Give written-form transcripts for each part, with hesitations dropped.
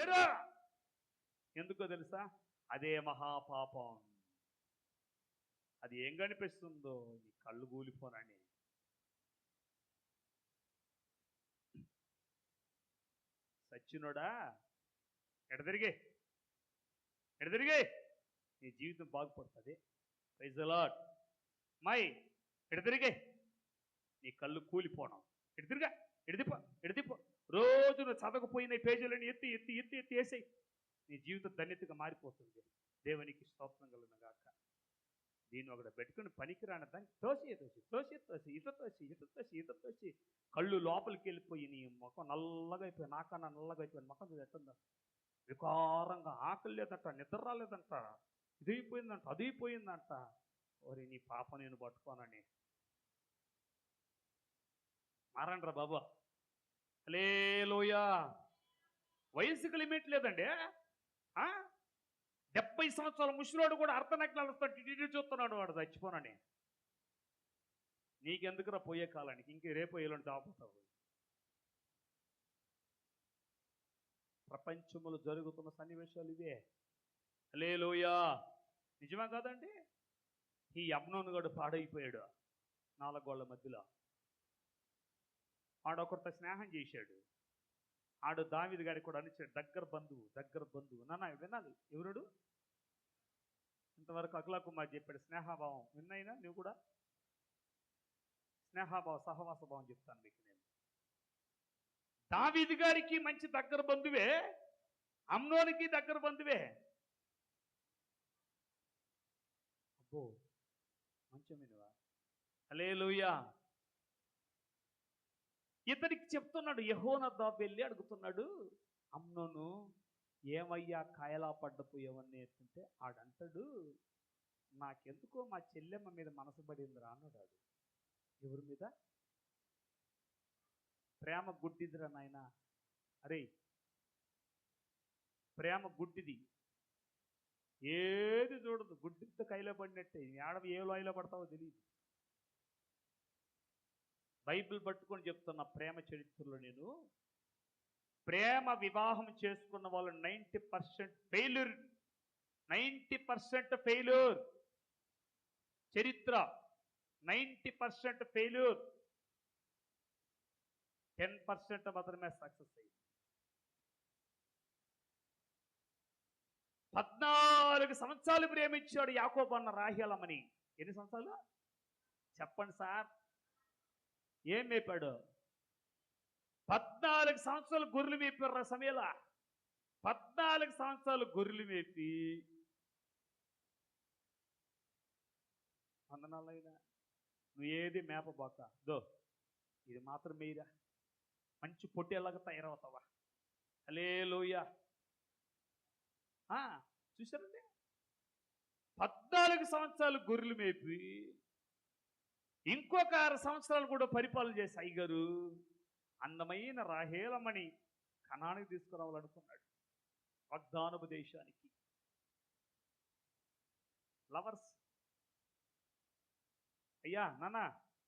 చేయరు. ఎందుకో తెలుసా? అదే మహాపాపం. అది ఏం కనిపిస్తుందో, నీ కళ్ళు కూలిపోనని. సచ్చినోడా, ఎడదిరిగే ఎడదిరిగే, నీ జీవితం బాగుపడుతుంది. Praise the Lord. మై ఎడదిరిగే, నీ కళ్ళు కూలిపోవడం. ఎడదిరిగా, ఎడదిపో. రోజు నువ్వు చదవకపోయిన పేజీలను ఎత్తి ఎత్తి ఎత్తి ఎత్తి వేసేయి. నీ జీవితం ధన్యతగా మారిపోతుంది. దేవునికి స్తోత్రం కలుగును గాక. దీన్ని ఒకటి పెట్టుకుని పనికిరాని దాన్ని తోసి కళ్ళు లోపలికి వెళ్ళిపోయి నీ ముఖం నల్లగా అయిపోయి, నాకన్నా నల్లగా అయిపోయి ముఖం ఎట్టుందా వికారంగా, ఆకలి లేదంట, నిద్ర రాలేదంట, ఇదైపోయిందంట, అదైపోయిందంట. ఓరి నీ పాప నేను పట్టుకోనని మారండ్రా బాబా. హల్లెలూయా. వయసుకి లిమిట్ లేదండి. 70 సంవత్సరాల ముసలోడు కూడా అర్ధనగ్నాలు వస్తాడు, చూస్తున్నాడు వాడు చచ్చిపోనని. నీకెందుకురా పోయే కాలానికి? ఇంక రేపు ఎల్లుండి చావుతావు. ప్రపంచంలో జరుగుతున్న సన్నివేశాలు ఇవే. హల్లెలూయా. నిజమే కాదండి? ఈ అమ్నోను గడు పాడైపోయాడు 4 గోళ్ల మధ్యలో. ఆడొకరితో స్నేహం చేశాడు. ఆడు దావీదు గారికి కూడా అనిచాడు, దగ్గర బంధువు. నాన్న వినాలి. ఎవరుడు? ఇంతవరకు అఖిలా కుమార్ చెప్పాడు స్నేహభావం. విన్నైనా నువ్వు కూడా? స్నేహభావం, సహవాస భావం చెప్తాను మీకు నేను. దావీదు గారికి మంచి దగ్గర బంధువే, అమ్నోనికి దగ్గర బంధువే. అబ్బో, మంచం వినువా. హల్లెలూయా. ఇతనికి చెప్తున్నాడు, యెహోనాదాబు వెళ్ళి అడుగుతున్నాడు, అమ్నోను ఏమయ్యా కాయలా పడ్డపోయావని అంటే ఆడంటాడు, నాకెందుకో మా చెల్లెమ్మ మీద మనసు పడిందిరా అన్నాడు. ఆడు ఎవరి మీద? ప్రేమ గుడ్డిదిరా నాయన. అరే ప్రేమ గుడ్డిది, ఏది చూడదు, గుడ్డితో కైలో పడినట్టే. ఏ లోయలో పడతావో తెలియదు. బైబిల్ పట్టుకొని చెప్తున్న ప్రేమ చరిత్రలో నేను, ప్రేమ వివాహం చేసుకున్న వాళ్ళు 90% ఫెయిల్యూర్. 90% ఫెయిల్యూర్. చరిత్ర 90% ఫెయిల్యూర్, 10% మాత్రమే సక్సెస్ అయింది. 14 సంవత్సరాలు ప్రేమించాడు యాకోబు అన్న రాహేలమ్మని. ఎన్ని సంవత్సరాలు చెప్పండి సార్? ఏం మేపాడు? 14 సంవత్సరాలు గొర్రెలు మేపారు సమయల. 14 సంవత్సరాలు గొర్రెలు మేపి, వందనాలైనా నువ్వు ఏది మేపబాక, దో ఇది మాత్రం మేయరా, మంచి పొట్టేలాగా తయారవుతావా. హల్లెలూయా. చూసారండి, 14 సంవత్సరాలు గొర్రెలు మేపి ఇంకొక 6 సంవత్సరాలు కూడా పరిపాలన చేసి అయ్యగారు అందమైన రాహేలమ్మని కనానికి తీసుకురావాలనుకున్నాడు, వాగ్దానపు దేశానికి. లవర్స్ అయ్యా నాన్న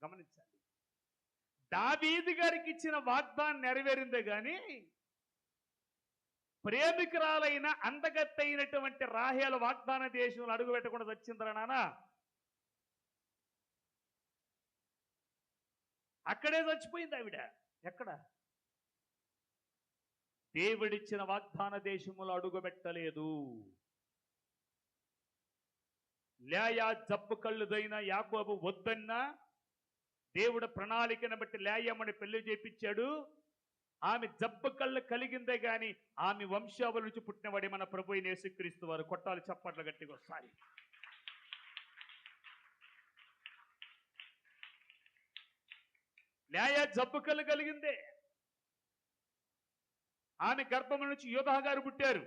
గమనించండి, దావీదు గారికి ఇచ్చిన వాగ్దానం నెరవేరిందే గాని ప్రేమికురాలైన అందగత్తైనటువంటి రాహేల వాగ్దాన దేశంలో అడుగు పెట్టకుండా వచ్చిందిరా నాన్న. అక్కడే చచ్చిపోయింది ఆవిడ. ఎక్కడ? దేవుడిచ్చిన వాగ్దాన దేశములో అడుగు పెట్టలేదు. లేయా జబ్బు కళ్ళుదైన యాకోబు వద్దన్నా దేవుడు ప్రణాళికను బట్టి లేయమ్మని పెళ్లి చేపించాడు. ఆమె జబ్బు కళ్ళు కలిగిందే గాని ఆమె వంశావళి నుంచి పుట్టినవాడే మన ప్రభు అయిన యేసుక్రీస్తు వారు. కొట్టాలి చప్పట్లు గట్టిగా ఒకసారి. లేయా జబ్బు కళ్ళు కలిగిందే. ఆమె గర్భముల నుంచి యోధా గారు పుట్టారు.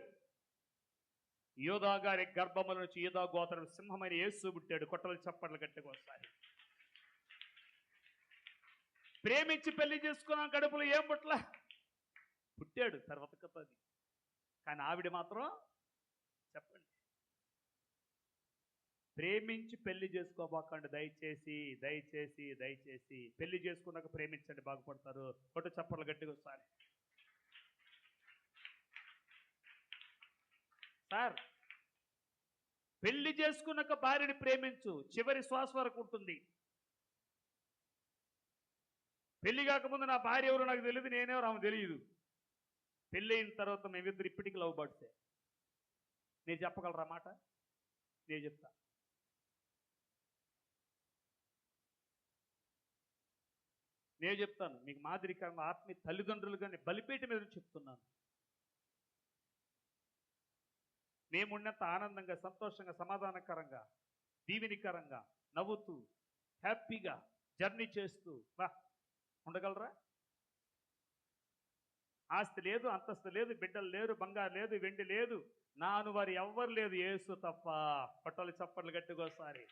యోధా గారి గర్భముల నుంచి యోధా గోత్రం సింహమైన యేసు పుట్టాడు. కొట్టలు చప్పట్లు గట్టిగా ఒకసారి. ప్రేమించి పెళ్లి చేసుకున్నాం, కడుపులో ఏం పుట్ల పుట్టాడు. తర్వాత కథ అది. కానీ ఆవిడ మాత్రం చెప్పండి, ప్రేమించి పెళ్లి చేసుకోబాకండి దయచేసి, దయచేసి, దయచేసి. పెళ్లి చేసుకున్నాక ప్రేమించండి, బాగుపడతారు. కొట్టు చప్పట్లు గట్టిగా ఒకసారి. సార్, పెళ్లి చేసుకున్నాక భార్యని ప్రేమించు, చివరి శ్వాస వరకు ఉంటుంది. పెళ్లి కాకముందు నా భార్య ఎవరో నాకు తెలియదు, నేనెవరో ఆమె తెలియదు. పెళ్ళి అయిన తర్వాత మేమిద్దరు ఇప్పటికీ లవ్ బర్డ్సే. నేను చెప్పగలరా మాట? నేను చెప్తా. నేను చెప్తాను మీకు మాదిరికరంగా ఆత్మీయ తల్లిదండ్రులుగానే బలిపేట మీద నుంచి చెప్తున్నాను. మేమున్నంత ఆనందంగా, సంతోషంగా, సమాధానకరంగా, దీవెనికరంగా, నవ్వుతూ, హ్యాపీగా జర్నీ చేస్తూ ఉండగలరా? ఆస్తి లేదు, అంతస్తు లేదు, బిడ్డలు లేరు, బంగారు లేదు, వెండి లేదు, నాను వారు ఎవ్వరు లేదు, యేసు తప్ప. పట్టాలు చప్పట్లు గట్టిగోసారి.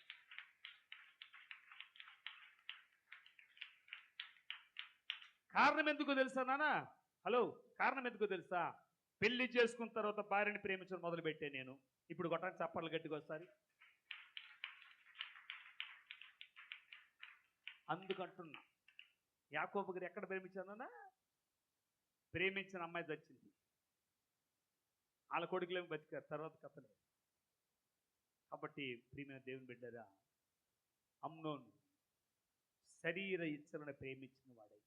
కారణం ఎందుకు తెలుసా నాన్న? హలో, కారణం ఎందుకు తెలుసా? పెళ్లి చేసుకున్న తర్వాత భార్యని ప్రేమించడం మొదలుపెట్టే నేను. ఇప్పుడు కొట్టడానికి చప్పట్లు గట్టిగోసారి. అందుకంటున్నా, యాకోబు గారు ఎక్కడ ప్రేమించానన్నా? ప్రేమించిన అమ్మాయి చచ్చింది, వాళ్ళ కొడుకులేమి బతికారు, తర్వాత కథలే. కాబట్టి ప్రియమైన దేవుని బిడ్డరా, అమ్నోను శరీర ఇచ్చలను ప్రేమించిన వాడై,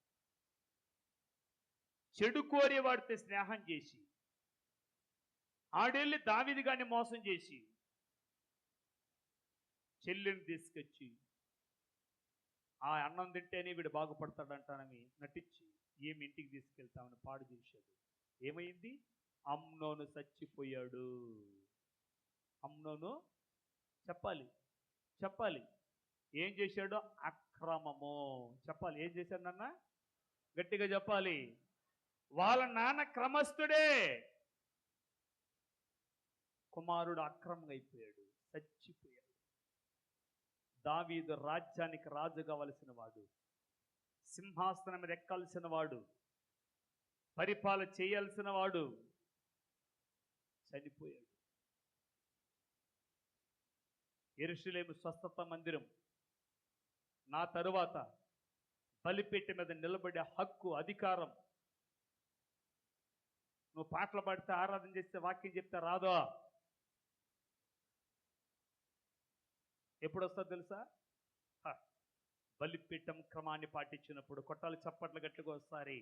చెడు కోరేవాడితే స్నేహం చేసి, ఆడెళ్ళి దావీదు గారిని మోసం చేసి, చెల్లిని తీసుకొచ్చి ఆ అన్నం తింటేనే వీడు బాగుపడతాడంటానని నటించి ఏమి ఇంటికి తీసుకెళ్తామని పాడు చేశాడు. ఏమైంది? అమ్నోను చచ్చిపోయాడు. అమ్నోను చెప్పాలి ఏం చేశాడో? అక్రమము. చెప్పాలి ఏం చేశాడు నాన్న? గట్టిగా చెప్పాలి. వాళ్ళ నాన్న క్రమస్థుడే, కుమారుడు అక్రమంగా అయిపోయాడు, చచ్చిపోయాడు. దావీదు రాజ్యానికి రాజు కావలసిన వాడు, సింహాసనం మీద ఎక్కాల్సిన వాడు, పరిపాలన చేయాల్సిన వాడు చనిపోయాడు. యెరూషలేము స్వస్థత మందిరం నా తరువాత బలిపీఠ మీద నిలబడే హక్కు, అధికారం. నువ్వు పాటలు పాడితే, ఆరాధన చేస్తే, వాక్యం చెప్తే రాదో? ఎప్పుడు వస్తుందో తెలుసా? బలిపీఠం క్రమాన్ని పాటించినప్పుడు. కొట్టాలి చప్పట్లు గట్టిగా ఒకసారి.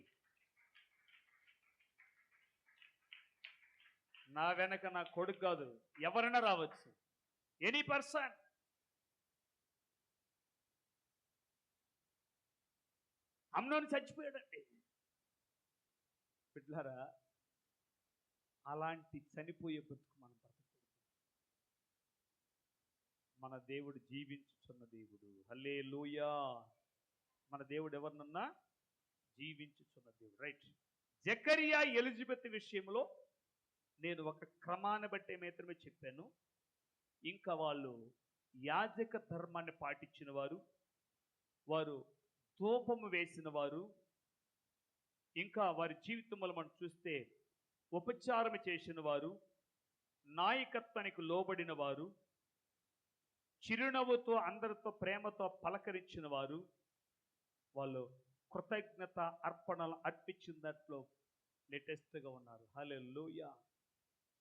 నా వెనక నా కొడుకు కాదు, ఎవరైనా రావచ్చు, ఎనీ పర్సన్. అమ్నోను చచ్చిపోయాడండి. బిడ్డలారా, అలాంటి చనిపోయే బ్రతుకు మనం బ్రతకూడదు. మన దేవుడు జీవించుచున్న దేవుడు. హల్లెలూయా. మన దేవుడు ఎవరినన్నా జీవించుచున్న దేవుడు. రైట్. జకరియా ఎలిజబెత్ విషయంలో నేను ఒక క్రమాన్ని బట్టే మాత్రమే చెప్పాను. ఇంకా వాళ్ళు యాజక ధర్మాన్ని పాటించిన వారు, వారు ధూపము వేసిన వారు, ఇంకా వారి జీవితంలో మనం చూస్తే ఉపచారం చేసిన వారు, నాయకత్వానికి లోబడిన వారు, చిరునవ్వుతో అందరితో ప్రేమతో పలకరించిన వారు, వాళ్ళు కృతజ్ఞత అర్పణలు అర్పించిన దాంట్లో లేటెస్ట్గా ఉన్నారు. హల్లెలూయా.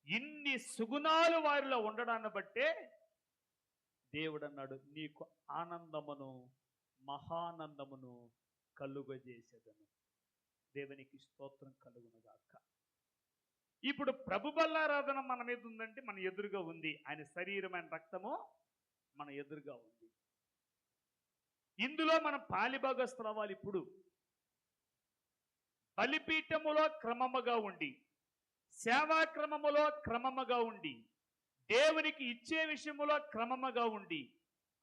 ఇన్ని సుగుణాలు వారిలో ఉండడాన్ని బట్టే దేవుడు అన్నాడు, నీకు ఆనందమును మహానందమును కలుగజేసేదను. దేవునికి స్తోత్రం కలుగునుగాక. ఇప్పుడు ప్రభు బల్లారాధన మన మీద ఉందంటే మన ఎదురుగా ఉంది. ఆయన శరీరమైన రక్తము మన ఎదురుగా ఉంది. ఇందులో మనం పాలిభాగస్తులు అవ్వాలి. ఇప్పుడు బలిపీఠములో క్రమముగా ఉండి, సేవాక్రమములో క్రమముగా ఉండి, దేవునికి ఇచ్చే విషయములో క్రమముగా ఉండి,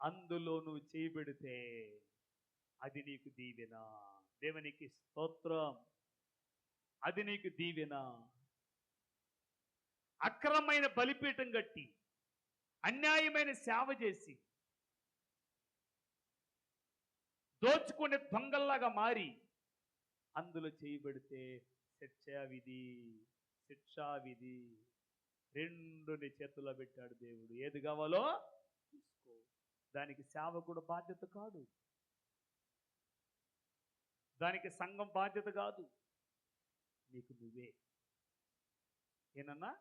అందులో నువ్వు చేయబెడితే అది నీకు దీవెన. దేవునికి స్తోత్రం. అది నీకు దీవెన. అక్రమమైన బలిపీఠం కట్టి, అన్యాయమైన సేవ చేసి, దోచుకునే దొంగల్లాగా మారి అందులో చేయబడితే శిక్షావిధి రెండు నీ చేతుల్లో పెట్టాడు దేవుడు. ఏది కావాలో తీసుకో. దానికి సేవకుడు బాధ్యత కాదు, దానికి సంఘం బాధ్యత కాదు, నీకు నువ్వే. ఏనన్నా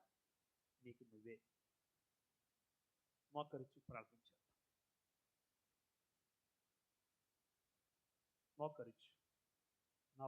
నీకు నువ్వే. మోకరించి ప్రార్థించావు. మోకరించు. నా